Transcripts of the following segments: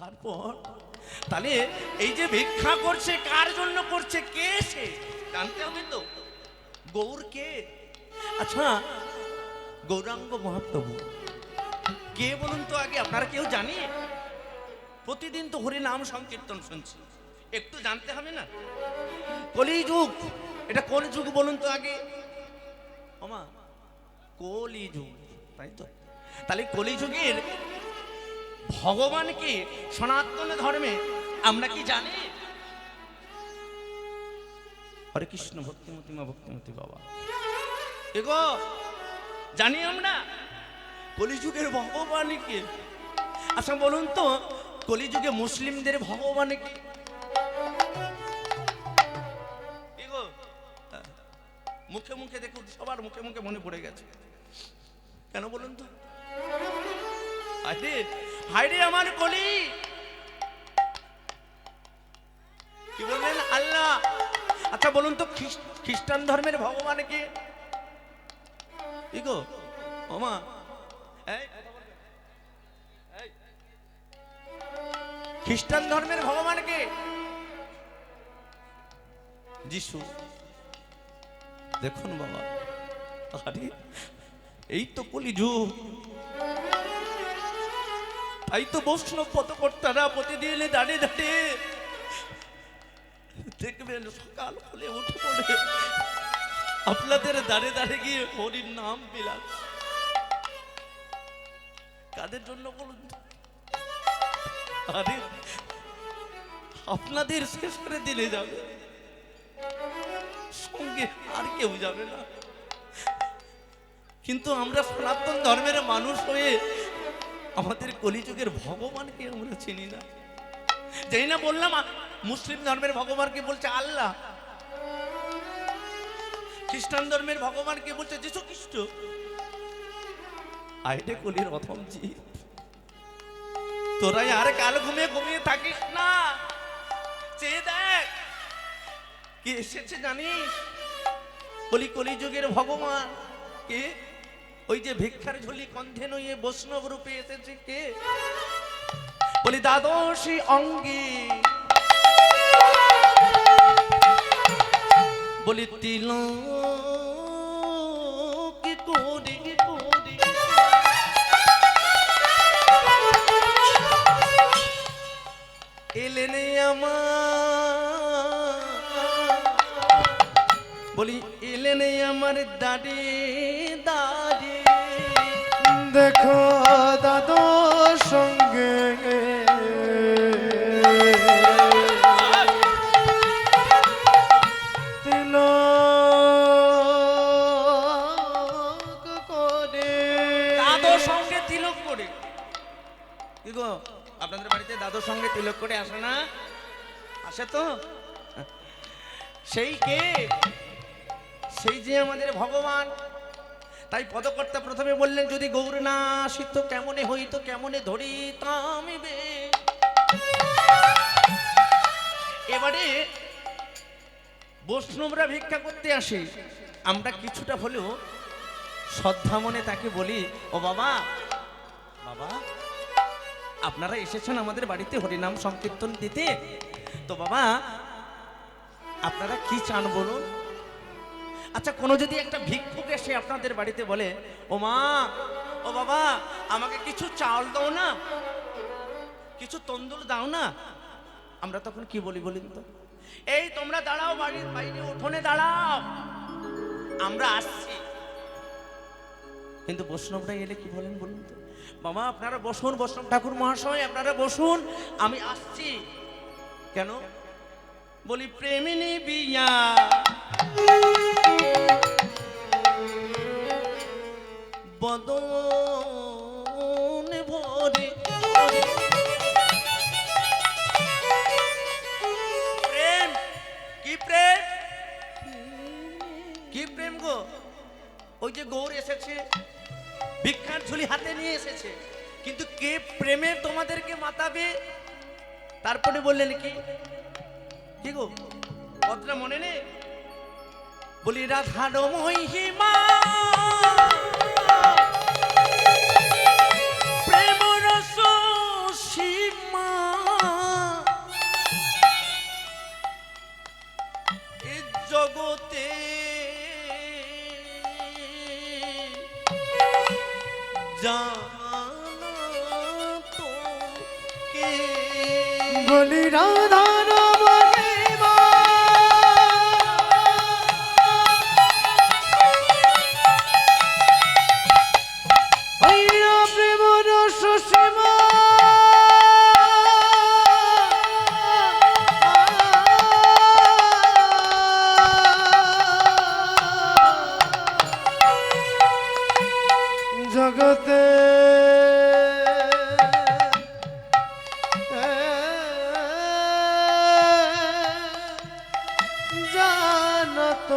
তারপর তাহলে এই যে ভিক্ষা করছে কার জন্য করছে, কে সে জানতে হবে তো। গৌর কে? আচ্ছা, গৌরাঙ্গ মহাপ্রভু কে বলুন তো আগে, আপনারা কেউ জানে? প্রতিদিন তো হরি নাম সংকীর্তন শুনছি, একটু জানতে হবে না? কলিযুগ, এটা কোন যুগ বলুন তো আগে? ওমা, কলিযুগ, তাই তো। তাহলে কলিযুগের ভগবানকে সনাতন ধর্মে আমরা কি জানি? হরে কৃষ্ণ ভক্তিমতী মা ভক্তিমতী বাবা, এগো জানি আমরা কলিযুগের ভগবানকে। আচ্ছা বলুন তো, কলিযুগে মুসলিমদের ভগবান কি? এগো মুখে মুখে দেখুন, সবার মুখে মুখে মনে পড়ে গেছে, কেন বলুন তো? আরে হায়রে আমার কলি, কি বললেন? আল্লাহ। আচ্ছা বলুন তো, খ্রিস্টান ধর্মের ভগবান কে? গো ওমা, খ্রিস্টান ধর্মের ভগবান কে? যিশু। দেখুন বাবা, আরে এই তো কলিযুগ, এই তো বৈষ্ণব পথকর্তারা প্রতিদিন দাঁড়িয়ে দাঁড়িয়ে দেখবেন সকাল হলে উঠে পড়ে আপনাদের দাঁড়ে দাঁড়িয়ে গিয়ে হরির নাম বিলাস। কাদের জন্য বলুন? আরে আপনাদের শেষ করে দিলে যাবে, সঙ্গে আর কেউ যাবে না। কিন্তু আমরা সনাতন ধর্মের মানুষ হয়ে আমাদের কলিযুগের ভগবানকে আমরা চিনি না। যেই না বললাম মুসলিম ধর্মের ভগবানকে বলছে আল্লাহ, খ্রিস্টান ধর্মের ভগবানকে বলছে যীশু খ্রিস্ট। আইডে কলির প্রথম জীব, তোরাই আর কাল ঘুমিয়ে ঘুমিয়ে থাকিস না, চেয়ে দেখ কে এসেছে জানিস? বলি কলিযুগের ভগবান কে? ওই যে ভিক্ষার ঝুলি কন্ধে নইয়ে বৈষ্ণব রূপে এসেছে কে? বলি দ্বাদশী অঙ্গে, বলি তিলক করে করে এলেন আমার, বলি এলেন আমার দাঁড়ে দাঁড়ে। দেখো দাদুর সঙ্গে তিলক করে, দাদুর সঙ্গে তিলক করে। কি গো, আপনাদের বাড়িতে দাদুর সঙ্গে তিলক করে আসে না? আসে তো। সেই কে? সেই যে আমাদের ভগবান। তাই পদকর্তা প্রথমে বললেন, যদি গৌর না আসিত কেমনে হইত, কেমনে ধরিতাম বে। এবারে বৈষ্ণবরা ভিক্ষা করতে আসে, আমরা কিছুটা হলেও শ্রদ্ধা মনে তাকে বলি, ও বাবা, বাবা আপনারা এসেছেন আমাদের বাড়িতে হরিনাম সংকীর্তন দিতে, তো বাবা আপনারা কি চান বলুন? আচ্ছা, কোনো যদি একটা ভিক্ষুক এসে আপনাদের বাড়িতে বলে, ও মা, ও বাবা আমাকে কিছু চাউল দাও না, কিছু তন্দুর দাও না, আমরা তখন কি বলি বলুন তো? এই তোমরা দাঁড়াও, বাড়ির বাইরে উঠোনে দাঁড়াও, আমরা আসছি। কিন্তু বৈষ্ণবরা এলে কি বলেন বলুন তো? বাবা আপনারা বসুন, বৈষ্ণব ঠাকুর মহাশয় আপনারা বসুন, আমি আসছি। কেন? বলি প্রেমিনী বিয়া, বদন ভরে প্রেম। কি প্রেম? কি প্রেম গো? ওই যে গৌর এসেছে, ভিক্ষার ঝুলি হাতে নিয়ে এসেছে, কিন্তু কে প্রেমে তোমাদেরকে মাতাবে? তারপরে বললেন কি কি গো, কথাটা মনে নেই? বলি রাধার মহিমা প্রেম রস সীমা বলি রাধার মহিমা হইয়া প্রেম রস সীমা জগতে জানত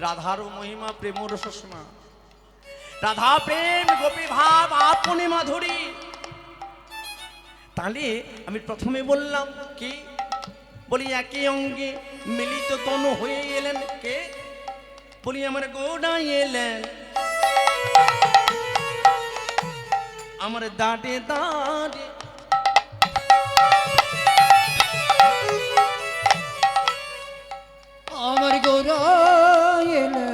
রাধার মহিমা প্রেম রসসমা, রাধা প্রেম গোপী ভাব আপনি মাধুরী। তাহলে আমি প্রথমে বললাম কি, বলি একই অঙ্গে মিলিত তনু হয়ে এলেন কে, বলি আমার গোড়া এলেন আমার দাঁড়ে দাঁড়ে। আমার গোরা এলে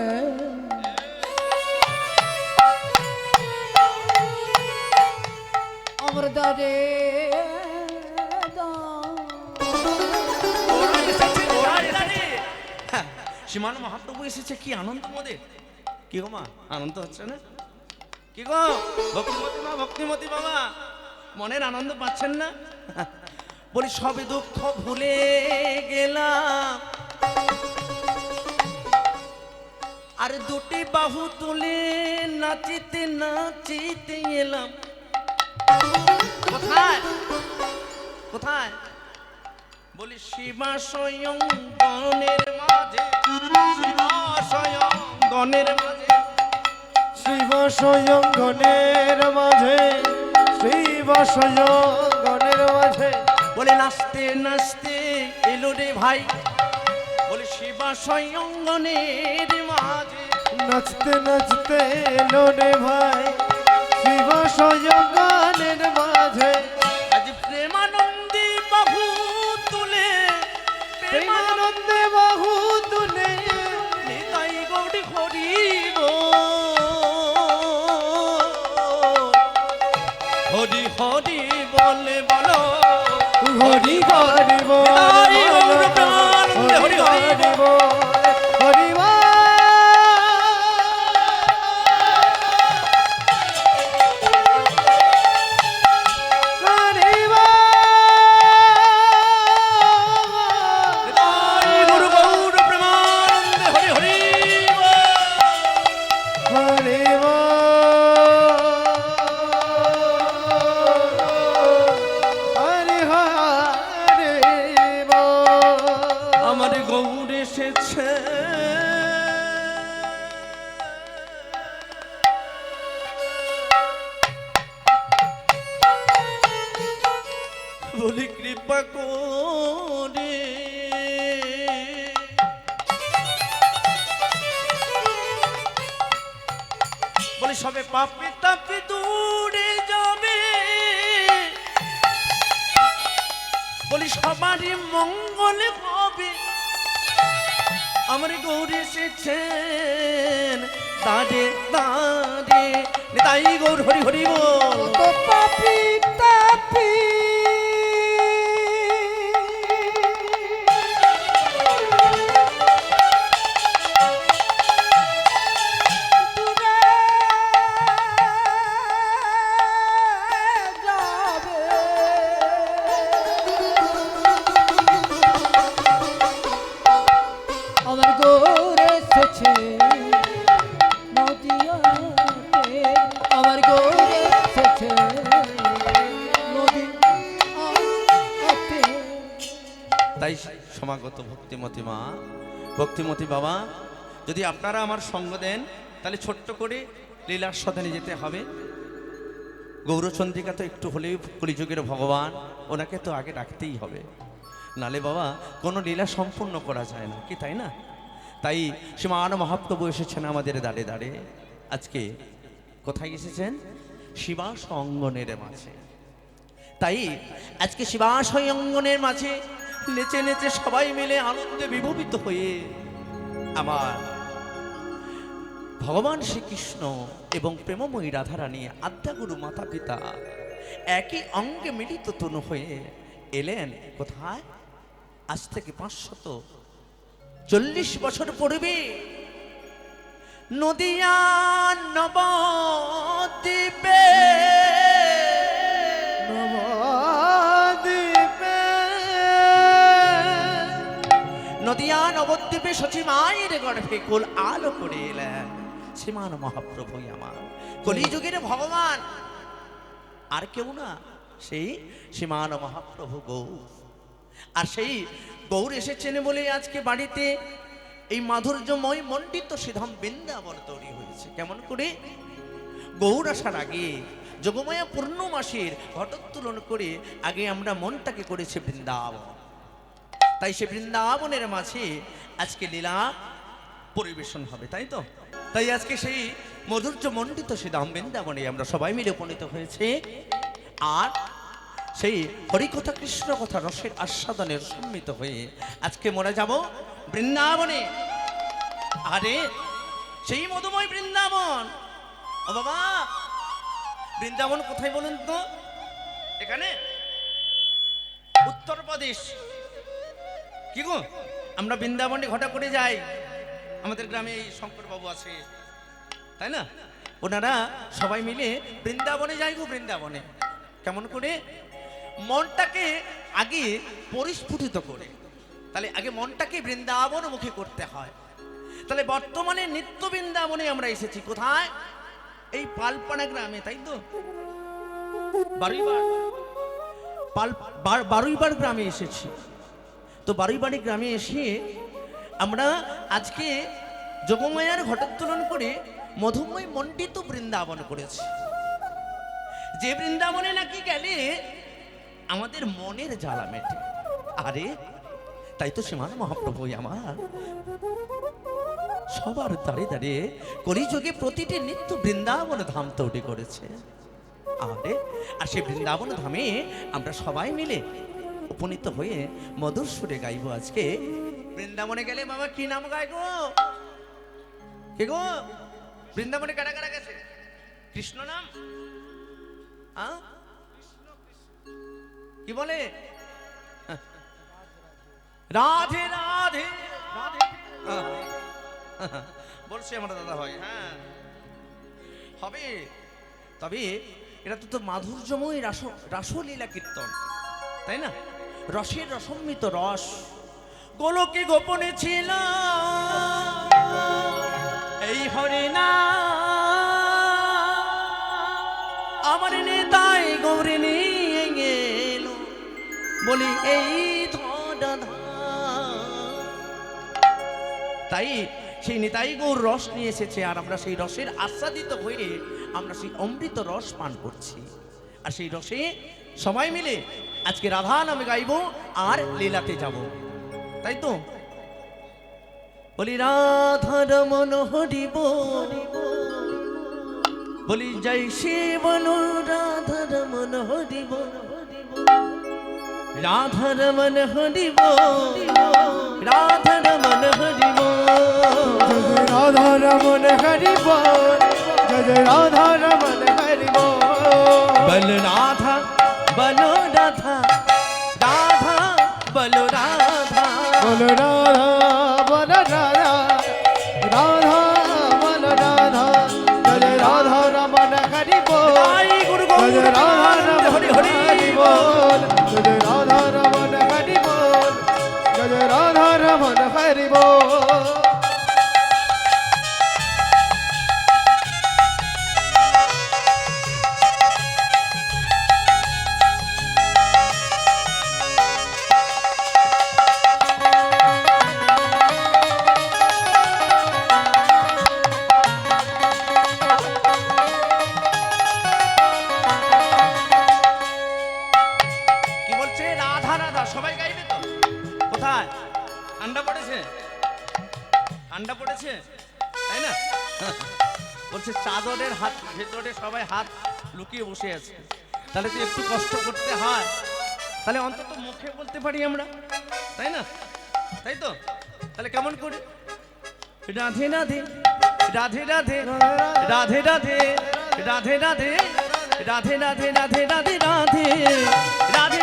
আমার দারে সীমান মহাপ্রভু এসেছে, কি আনন্দ মোদের। কি গো মা, আনন্দ হচ্ছে না? কি গো ভক্তিমতী মা, ভক্তিমতী বাবা, মনের আনন্দ পাচ্ছেন না? বলি সবে দুঃখ ভুলে গেলাম আর দুটি বাহু তুলে নাচিতে নাচিতে এলাম। কোথায় কোথায়? বলি শিবা স্বয়ং গণের মাঝে, শিবা স্বয়ং গণের মাঝে, শিব স্বয়ংগণের মাঝে, শিব স্বয়ংগণের মাঝে বলে নাচতে নাচতে এলো রে ভাই। বলে শিবা স্বয়ং গণের মাঝে, নাচতে নাচতে এলো রে ভাই শিব স্বয়ংগণের মাঝে। আজ প্রেমানন্দে বাহু তুলে, প্রেমানন্দে বাহু তুলে নিতাই গৌরী হরিব, হরি হরি বলে বলো, হরি হরি বল, নিতাই গৌর প্রেমানন্দে হরি হরি বল। হরি বল। হরি বল। নিতাই গৌর গৌর প্রেমানন্দে হরি হরি বল। হরি বল। হরি হরি বল। আমার গৌর এসেছে, বলি কৃপা করে বলি সবে পাপে তাপে দূরে যাবে, বলি সবারই মঙ্গল হবে। আমার গৌরী এসেছেন দাঁড়ে দাঁড়ে, তাই গৌর হরি হরি বল। তো পাপি তাপি দূরে যাবে। আমার গোরে এসেছে নদিয়াতে, আমার গোরে এসেছে নদিয়াতে। তাই সমাগত ভক্তিমতী মা, ভক্তিমতী বাবা, যদি আপনারা আমার সঙ্গ দেন তাহলে ছোট্ট করে লীলার সদানে যেতে হবে। গৌরচন্দ্রিকা তো একটু হলেও কলিযুগের ভগবান, ওনাকে তো আগে রাখতেই হবে, নালে বাবা কোনো লীলা সম্পূর্ণ করা যায় না, কি তাই না? তাই সীমান মহাপ্রভু এসেছেন আমাদের দাঁড়ে দাঁড়ে। আজকে কোথায় এসেছেন? শিবাস অঙ্গনের মাঝে। তাই আজকে শিবাস অঙ্গনের মাঝে নেচে নেচে সবাই মিলে আনন্দে বিভূমিত হয়ে আমার ভগবান শ্রীকৃষ্ণ এবং প্রেমময়ী রাধারানী আদ্যাগুরু মাতা পিতা একই অঙ্গে মিলিত তনু হয়ে এলেন কোথায়? আজ থেকে 540 বছর পূর্বে নদিয়া নবদ্বীপে। নবদ্বীপে নদিয়া নবদ্বীপে সচি মায়ের গর্ভে কোল আলো করে এলেন শ্রীমান মহাপ্রভু আমার কলিযুগের ভগবান, আর কেউ না, সেই শ্রীমান মহাপ্রভু গৌর। আর সেই গৌর এসেছেন বলে আজকে বাড়িতে এই মাধুর্যময় মণ্ডিত শ্রীধাম বৃন্দাবন তৈরি হয়েছে। কেমন করে? গৌর আসার আগে যোগমায়া পূর্ণমাসের ঘটোত্তোলন করে আগে আমরা মনটাকে করেছি বৃন্দাবন। তাই সে বৃন্দাবনের মাঝে আজকে লীলা পরিবেশন হবে, তাই তো? তাই আজকে সেই মধুর্য মণ্ডিত শ্রীধাম বৃন্দাবনে আমরা সবাই মিলে উপনীত হয়েছে। আর সেই হরিকথা কৃষ্ণ কথা রসের আস্বাদনের সম্মিত হয়ে আজকে মরে যাব বৃন্দাবনে। আরে সেই মধুময় বৃন্দাবন, ও বাবা, বৃন্দাবন কোথায় বলুন তো? এখানে উত্তরপ্রদেশ। কি গো, আমরা বৃন্দাবনে ঘটা করে যাই। আমাদের গ্রামে এই শঙ্কর বাবু আছে, তাই না? ওনারা সবাই মিলে বৃন্দাবনে যাই গো। বৃন্দাবনে কেমন করে? মনটাকে আগে পরিস্ফুটিত করে, তাহলে আগে মনটাকে বৃন্দাবন মুখী করতে হয়। তাহলে বর্তমানে নিত্য বৃন্দাবনে আমরা এসেছি কোথায়? এই পালপাড়া গ্রামে, তাই তো? বারুইবার গ্রামে এসেছি। তো বারুইবাড়ি গ্রামে এসে আমরা আজকে যোগমায়ার ঘটোত্তোলন করে মধুময় মণ্ডিত বৃন্দাবন করেছি। যে বৃন্দাবনে নাকি গেলে আমাদের মনের জ্বালা মেটে। আরে তাই তো শ্রীমান মহাপ্রভু আমার সবার দাঁড়িয়ে দাঁড়িয়ে কলিযুগে প্রতিটি নিত্য বৃন্দাবন ধাম তৈরি করেছে। আরে আর সেই বৃন্দাবন ধামে আমরা সবাই মিলে উপনীত হয়ে মধুর সুরে গাইব আজকে। বৃন্দাবনে গেলে বাবা কি নাম গাই গো? কে গো? বৃন্দাবনে কারা কারা গেছে? কৃষ্ণ নাম? কি বলে? রাধে রাধে বলছে আমরা দাদা ভাই। হ্যাঁ হবে, তবে এটা তো মাধুর্যময় রাসলীলা কীর্তন, তাই না? রসের রসমৃত রস গোলকে গোপনে ছিল এই হরিনা আমার নেতাই গৌরে নিয়ে গেল বলি এই তাই সেই নিতাই গৌর রস নিয়ে এসেছে। আর আমরা সেই রসের আস্বাদিত হয়ে আমরা সেই অমৃত রস পান করছি। আর সেই রসে সবাই মিলে আজকে রাধা নামে গাইব আর লীলাতে যাব, তাই তো? বলি রাধা রমন হরিব, বলি জয় শিব রাধা রমন হরিব, রাধা রমন হরিব, রাধা রমন হরিব, রাধা রমন হরিব, জয় রাধা রমন হরিব। বল রাধা বলো রাধা, রাধা বলো রাধা, বল রাধা বল রাধা, রাধা বল রাধা, জয় রাধা রমন হরিব, জয় রাধা রমন হরিব, জয় রাধা রমন হরিব, জয় রাধা রমন হরিব। সবাই গাইবে তো? কোথায় ঠান্ডা পড়েছে? ঠান্ডা পড়েছে, তাই না? বলছে চাদরের হাত ভেতরে সবাই হাত লুকিয়ে বসে আছে। তাহলে তো একটু কষ্ট করতে হয়, তাহলে অন্তত মুখে বলতে পারি আমরা, তাই না? তাই তো? তাহলে কেমন করে? রাধে রাধে রাধে রাধে রাধে রাধে রাধে রাধে রাধে রাধে রাধে রাধে রাধে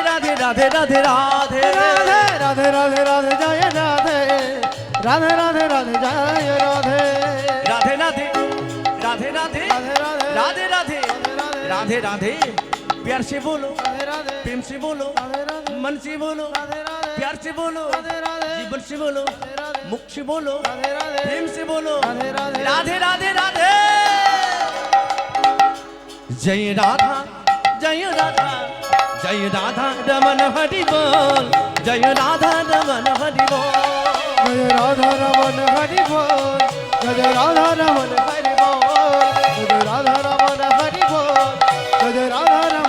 রাধে রাধে রাধে রাধে রাধে রাধে রাধে রাধে জয় রাধে রাধে রাধে রাধে জয় রাধে राधे राधे राधे राधे राधे राधे राधे राधे राधे प्यार से बोलो राधे राधे प्रेम से बोलो राधे राधे मन से बोलो राधे राधे प्यार से बोलो राधे राधे जीवन से बोलो राधे मुख से बोलो राधे राधे प्रेम से बोलो राधे राधे राधे राधे राधे जय राधा जय राधा जय राधा रमन हरि बोल जय राधा रमन हरि बोल जय राधा रमन हरि बोल जय राधा रमन हरि बोल जय राधा रमन हरि बोल जय राधा